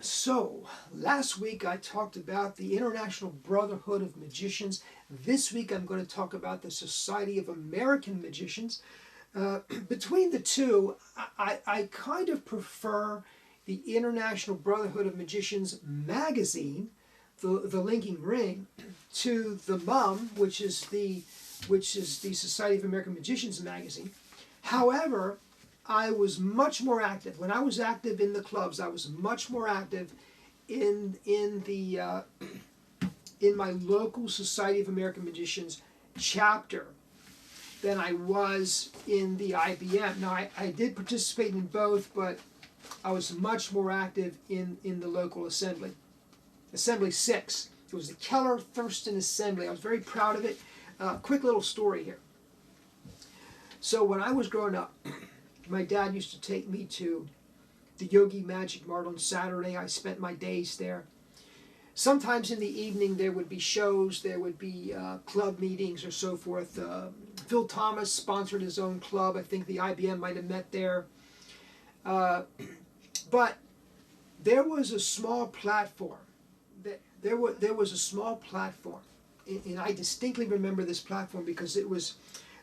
So, last week I talked about the International Brotherhood of Magicians. This week I'm going to talk about the Society of American Magicians. Between the two, I kind of prefer the International Brotherhood of Magicians magazine, the Linking Ring, to the MUM, which is the Society of American Magicians magazine. However, I was much more active. When I was active in the clubs, I was much more active in my local Society of American Magicians chapter than I was in the IBM. Now, I did participate in both, but I was much more active in the local assembly. Assembly 6. It was the Kellar Thurston Assembly. I was very proud of it. Quick little story here. So when I was growing up, my dad used to take me to the Yogi Magic Mart on Saturday. I spent my days there. Sometimes in the evening there would be shows, there would be club meetings or so forth. Phil Thomas sponsored his own club. I think the IBM might have met there. But there was a small platform. There was a small platform. And I distinctly remember this platform because it was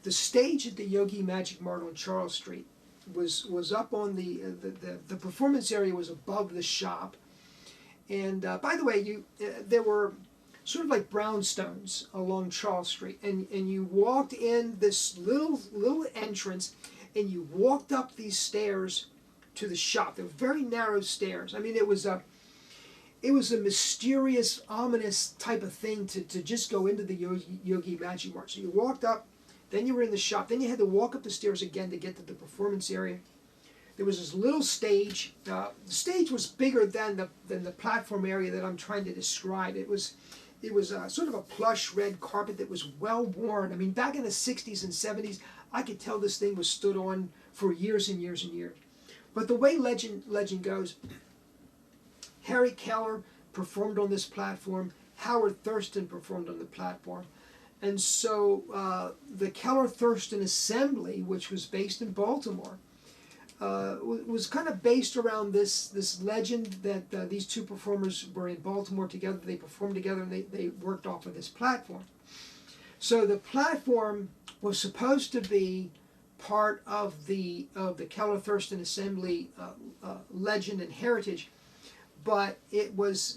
the stage at the Yogi Magic Mart on Charles Street. Was up on the performance area was above the shop, and by the way, there were sort of like brownstones along Charles Street, and you walked in this little entrance, and you walked up these stairs to the shop. They were very narrow stairs. I mean, it was a mysterious, ominous type of thing to just go into the Yogi Magic Mart. So you walked up. Then you were in the shop. Then you had to walk up the stairs again to get to the performance area. There was this little stage. The stage was bigger than the platform area that I'm trying to describe. It was sort of a plush red carpet that was well worn. I mean, back in the 60s and 70s, I could tell this thing was stood on for years and years and years. But the way legend goes, Harry Kellar performed on this platform. Howard Thurston performed on the platform. And so the Kellar Thurston Assembly, which was based in Baltimore, was kind of based around this legend that these two performers were in Baltimore together. They performed together and they worked off of this platform. So the platform was supposed to be part of the Kellar Thurston Assembly legend and heritage, but it was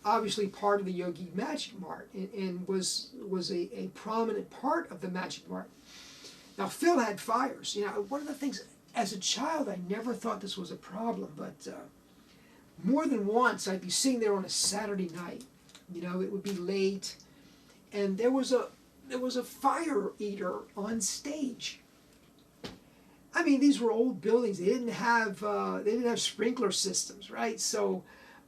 obviously part of the Yogi Magic Mart and was a prominent part of the Magic Mart. Now, Phil had fires. You know, one of the things, as a child, I never thought this was a problem, but more than once I'd be sitting there on a Saturday night. You know, it would be late, and there was a fire eater on stage. I mean, these were old buildings. They didn't have sprinkler systems, right? So.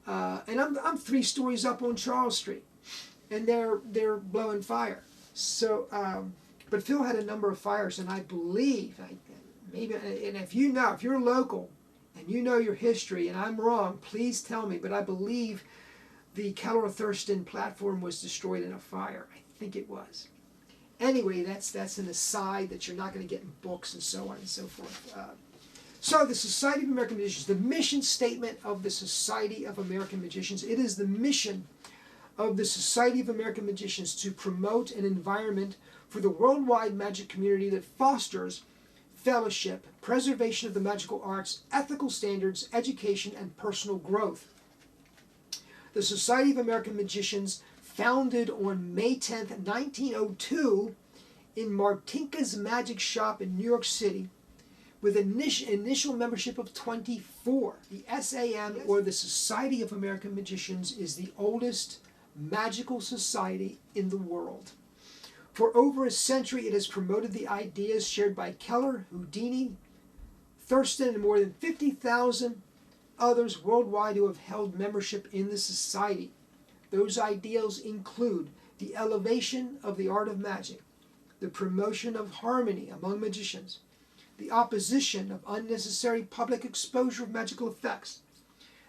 And I'm 3 stories up on Charles Street, and they're blowing fire. So, but Phil had a number of fires, and I believe, maybe, and if you're local, and you know your history, and I'm wrong, please tell me. But I believe the Kellar Thurston platform was destroyed in a fire. I think it was. Anyway, that's an aside that you're not going to get in books and so on and so forth. So the Society of American Magicians, the mission statement of the Society of American Magicians, it is the mission of the Society of American Magicians to promote an environment for the worldwide magic community that fosters fellowship, preservation of the magical arts, ethical standards, education, and personal growth. The Society of American Magicians, founded on May 10th, 1902 in Martinka's magic shop in New York City, with initial membership of 24. The S.A.M, or the Society of American Magicians, is the oldest magical society in the world. For over a century, it has promoted the ideas shared by Kellar, Houdini, Thurston, and more than 50,000 others worldwide who have held membership in the society. Those ideals include the elevation of the art of magic, the promotion of harmony among magicians, the opposition of unnecessary public exposure of magical effects.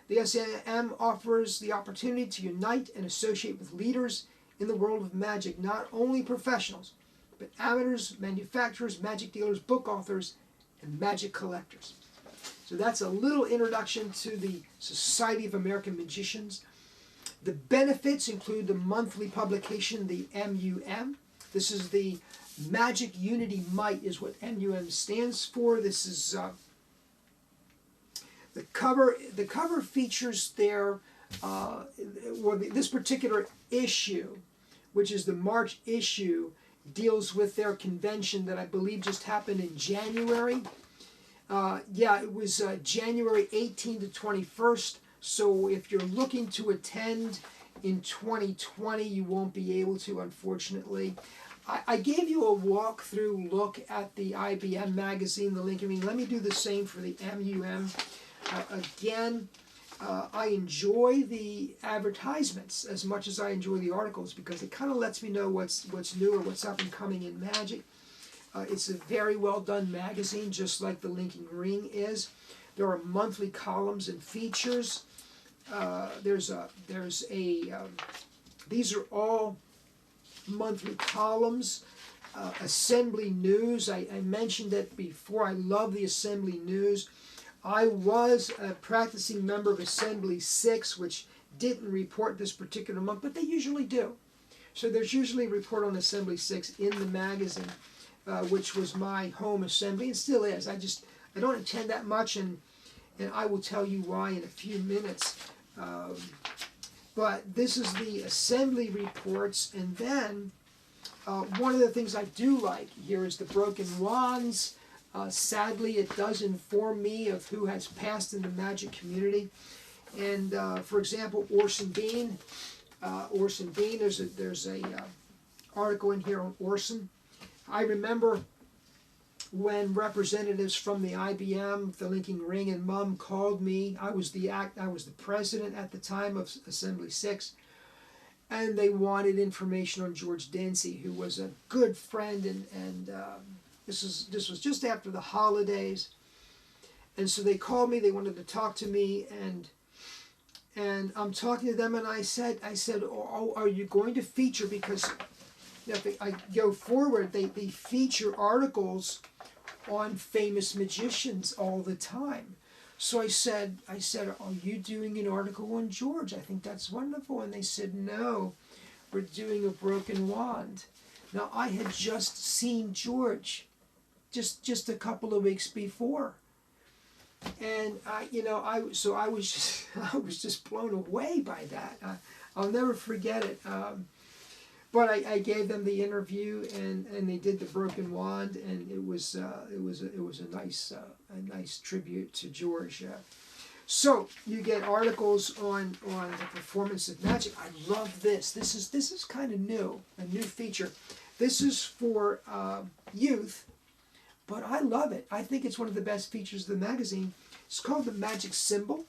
The S.A.M offers the opportunity to unite and associate with leaders in the world of magic, not only professionals, but amateurs, manufacturers, magic dealers, book authors, and magic collectors. So that's a little introduction to the Society of American Magicians. The benefits include the monthly publication, the MUM. This is the Magic Unity Might is what MUM stands for. This is the cover. The cover features their this particular issue, which is the March issue, deals with their convention that I believe just happened in January. Yeah, it was January 18 to 21st. So if you're looking to attend in 2020, you won't be able to, unfortunately. I gave you a walkthrough look at the IBM magazine, the link. I mean, let me do the same for the MUM. Again, I enjoy the advertisements as much as I enjoy the articles because it kind of lets me know what's new or what's up and coming in magic. It's a very well done magazine, just like the Linking Ring is. There are monthly columns and features. These are all monthly columns. Assembly News, I mentioned it before. I love the Assembly News. I was a practicing member of Assembly 6, which didn't report this particular month, but they usually do. So there's usually a report on Assembly 6 in the magazine, which was my home assembly, and still is. I don't attend that much, and I will tell you why in a few minutes. But this is the assembly reports, and then one of the things I do like here is the broken wands. Sadly, it does inform me of who has passed in the magic community. And for example, Orson Bean. Orson Bean, there's a article in here on Orson. I remember when representatives from the IBM, the Linking Ring, and MUM called me. I was the president at the time of Assembly 6, and they wanted information on George Densey, who was a good friend, and this was just after the holidays, and so they called me. They wanted to talk to me, and I'm talking to them, and I said, oh, are you going to feature, because if I go forward, they feature articles on famous magicians all the time. So I said, are you doing an article on George? I think that's wonderful. And they said, no, we're doing a broken wand. Now, I had just seen George just a couple of weeks before. And I was just blown away by that. I'll never forget it. But I gave them the interview, and they did the broken wand, and it was a nice tribute to George. So you get articles on the performance of magic. I love this. This is kind of new, a new feature. This is for youth, but I love it. I think it's one of the best features of the magazine. It's called the Magic Symbol,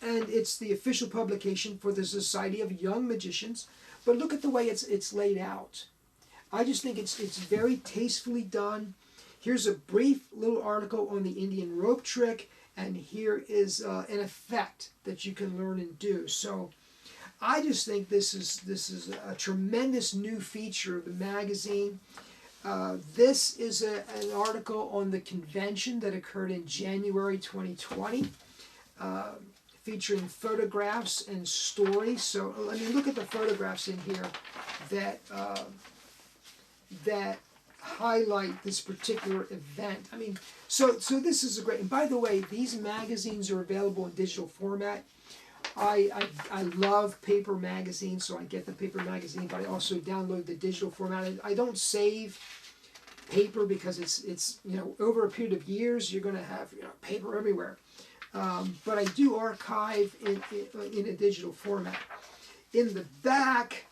and it's the official publication for the Society of Young Magicians. But look at the way it's laid out. I just think it's very tastefully done. Here's a brief little article on the Indian rope trick, and here is an effect that you can learn and do. So I just think this is a tremendous new feature of the magazine. This is an article on the convention that occurred in January 2020. Featuring photographs and stories. So I mean, look at the photographs in here that highlight this particular event. I mean, so this is a great. And by the way, these magazines are available in digital format. I love paper magazines, so I get the paper magazine, but I also download the digital format. I don't save paper because it's over a period of years you're going to have paper everywhere. But I do archive in a digital format. In the back,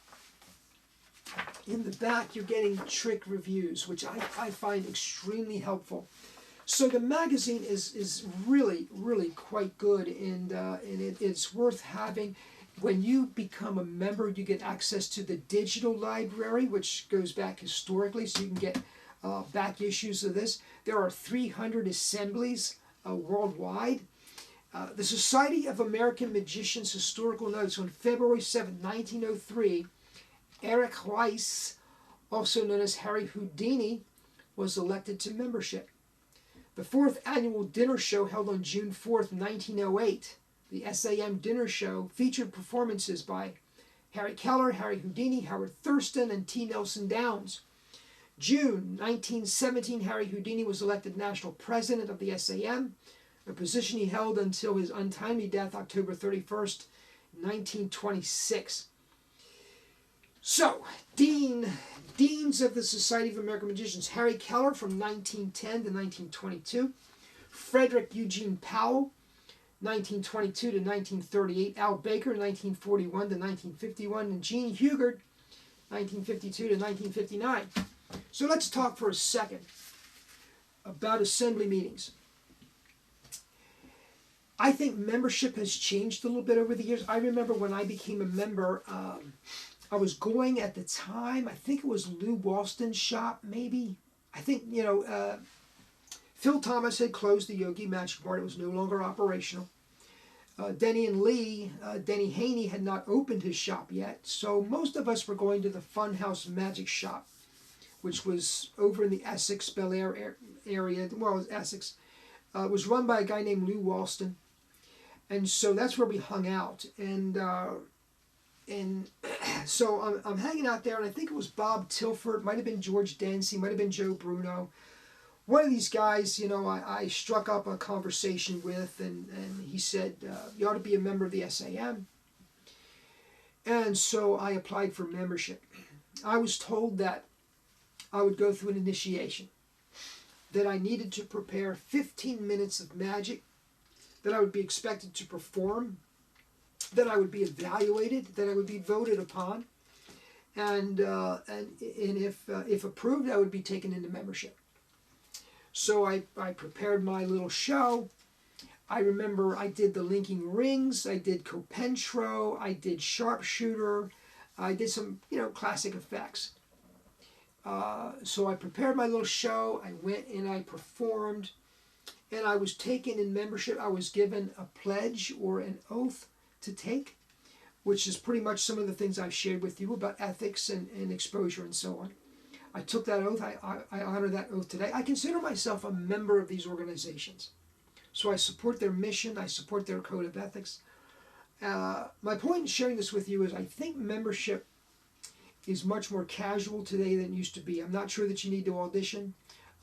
you're getting trick reviews, which I find extremely helpful. So the magazine is really, really quite good, and it's worth having. When you become a member, you get access to the digital library, which goes back historically, so you can get back issues of this. There are 300 assemblies worldwide. The Society of American Magicians Historical Notes on February 7, 1903, Eric Weiss, also known as Harry Houdini, was elected to membership. The fourth annual dinner show held on June 4th, 1908, the S.A.M. dinner show, featured performances by Harry Kellar, Harry Houdini, Howard Thurston, and T. Nelson Downs. June 1917, Harry Houdini was elected national president of the S.A.M., a position he held until his untimely death October 31st, 1926. So, Deans of the Society of American Magicians: Harry Kellar from 1910 to 1922, Frederick Eugene Powell, 1922 to 1938, Al Baker, 1941 to 1951, and Gene Hugard, 1952 to 1959. So let's talk for a second about assembly meetings. I think membership has changed a little bit over the years. I remember when I became a member, I was going at the time, I think it was Lou Walston's shop, maybe. I think, Phil Thomas had closed the Yogi Magic Mart. It was no longer operational. Denny and Lee, Denny Haney had not opened his shop yet, so most of us were going to the Funhouse Magic Shop, which was over in the Essex, Bel Air area. Well, it was Essex. It was run by a guy named Lou Walston. And so that's where we hung out. And so I'm hanging out there, and I think it was Bob Tilford, might have been George Dancy, might have been Joe Bruno. One of these guys, I struck up a conversation with, and he said, you ought to be a member of the S.A.M. And so I applied for membership. I was told that I would go through an initiation, that I needed to prepare 15 minutes of magic, that I would be expected to perform, that I would be evaluated, that I would be voted upon, and if approved, I would be taken into membership. So I prepared my little show. I remember I did the linking rings, I did copentro, I did sharpshooter, I did some classic effects. So I prepared my little show, I went and I performed, and I was taken in membership. I was given a pledge or an oath to take, which is pretty much some of the things I've shared with you about ethics and exposure and so on. I took that oath. I honor that oath today. I consider myself a member of these organizations. So I support their mission. I support their code of ethics. My point in sharing this with you is I think membership is much more casual today than it used to be. I'm not sure that you need to audition.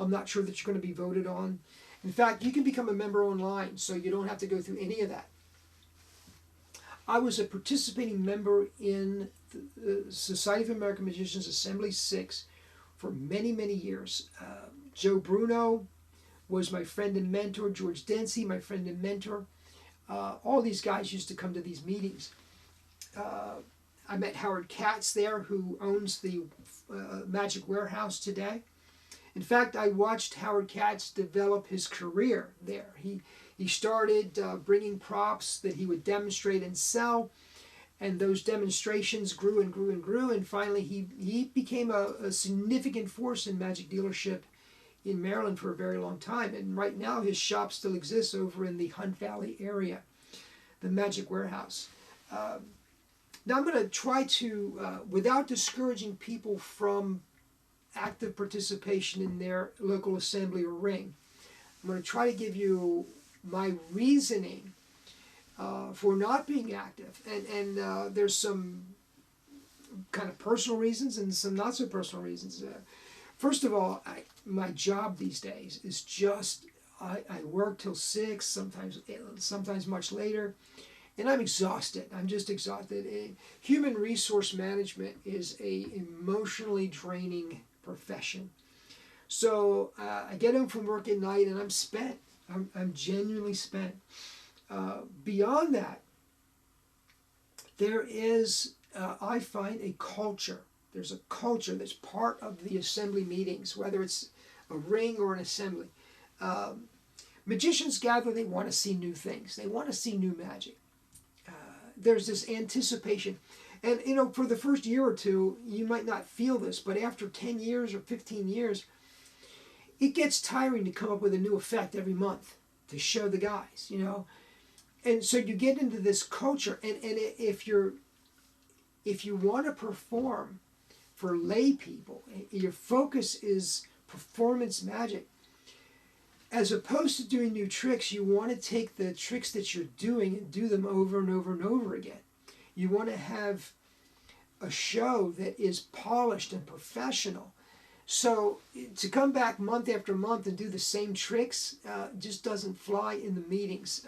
I'm not sure that you're going to be voted on. In fact, you can become a member online, so you don't have to go through any of that. I was a participating member in the Society of American Magicians Assembly 6 for many, many years. Joe Bruno was my friend and mentor. George Dancy, my friend and mentor. All these guys used to come to these meetings. I met Howard Katz there, who owns the Magic Warehouse today. In fact, I watched Howard Katz develop his career there. He started bringing props that he would demonstrate and sell, and those demonstrations grew and grew and grew, and finally he became a significant force in magic dealership in Maryland for a very long time. And right now his shop still exists over in the Hunt Valley area, the Magic Warehouse. Now I'm going to try to, without discouraging people from active participation in their local assembly or ring, I'm going to try to give you my reasoning for not being active. And there's some kind of personal reasons and some not so personal reasons. First of all, my job these days is just, I work till 6, sometimes much later, and I'm exhausted. I'm just exhausted. Human resource management is a emotionally draining profession. So I get home from work at night and I'm spent. I'm genuinely spent. Beyond that, there is, I find, a culture. There's a culture that's part of the assembly meetings, whether it's a ring or an assembly. Magicians gather, they want to see new things. They want to see new magic. There's this anticipation. And, for the first year or two, you might not feel this, but after 10 years or 15 years, it gets tiring to come up with a new effect every month to show the guys, And so you get into this culture, and if you want to perform for lay people, your focus is performance magic, as opposed to doing new tricks, you want to take the tricks that you're doing and do them over and over and over again. You want to have a show that is polished and professional. So to come back month after month and do the same tricks just doesn't fly in the meetings.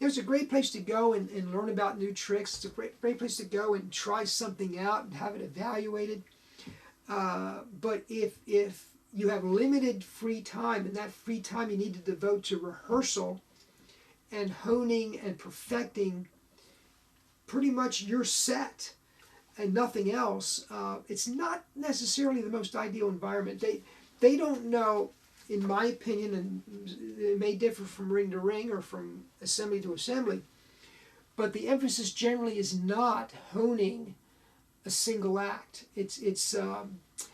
It's a great place to go and learn about new tricks. It's a great place to go and try something out and have it evaluated. But if you have limited free time, and that free time you need to devote to rehearsal and honing and perfecting pretty much your set and nothing else, it's not necessarily the most ideal environment. They don't know, in my opinion, and it may differ from ring to ring or from assembly to assembly, but the emphasis generally is not honing a single act. It's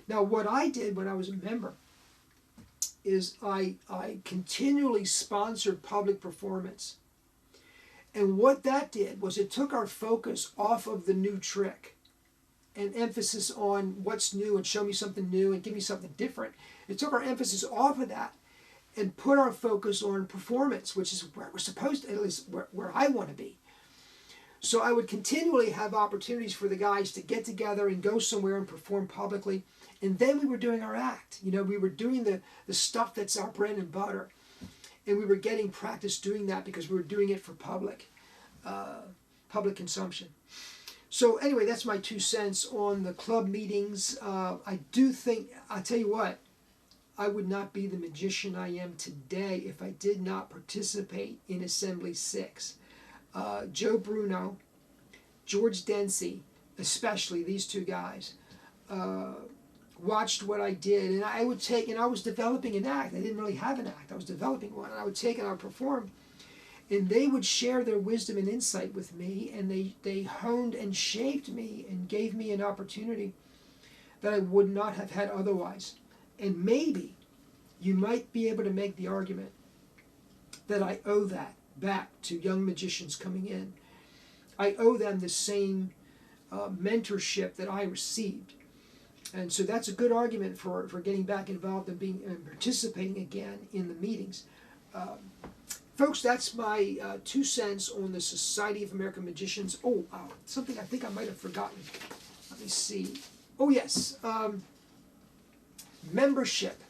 now what I did when I was a member is I continually sponsored public performance. And what that did was it took our focus off of the new trick and emphasis on what's new and show me something new and give me something different. It took our emphasis off of that and put our focus on performance, which is where we're supposed to, at least where I want to be. So I would continually have opportunities for the guys to get together and go somewhere and perform publicly. And then we were doing our act. You know, we were doing the stuff that's our bread and butter. And we were getting practice doing that because we were doing it for public consumption. So anyway, that's my 2 cents on the club meetings. I do think, I'll tell you what, I would not be the magician I am today if I did not participate in Assembly 6. Joe Bruno, George Dempsey, especially these 2 guys, watched what I did, and I would take, and I was developing an act. I didn't really have an act. I was developing one, and I would take and I would perform. And they would share their wisdom and insight with me, and they honed and shaped me and gave me an opportunity that I would not have had otherwise. And maybe you might be able to make the argument that I owe that back to young magicians coming in. I owe them the same mentorship that I received. And so that's a good argument for getting back involved and participating again in the meetings. Folks, that's my 2 cents on the Society of American Magicians. Oh, something I think I might have forgotten. Let me see. Oh, yes. Membership.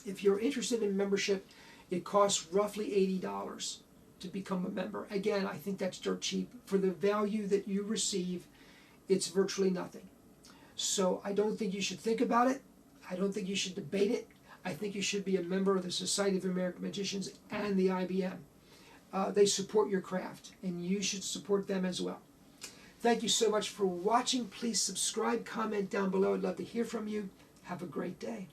If you're interested in membership, it costs roughly $80 to become a member. Again, I think that's dirt cheap. For the value that you receive, it's virtually nothing. So I don't think you should think about it. I don't think you should debate it. I think you should be a member of the Society of American Magicians and the IBM. They support your craft, and you should support them as well. Thank you so much for watching. Please subscribe, comment down below. I'd love to hear from you. Have a great day.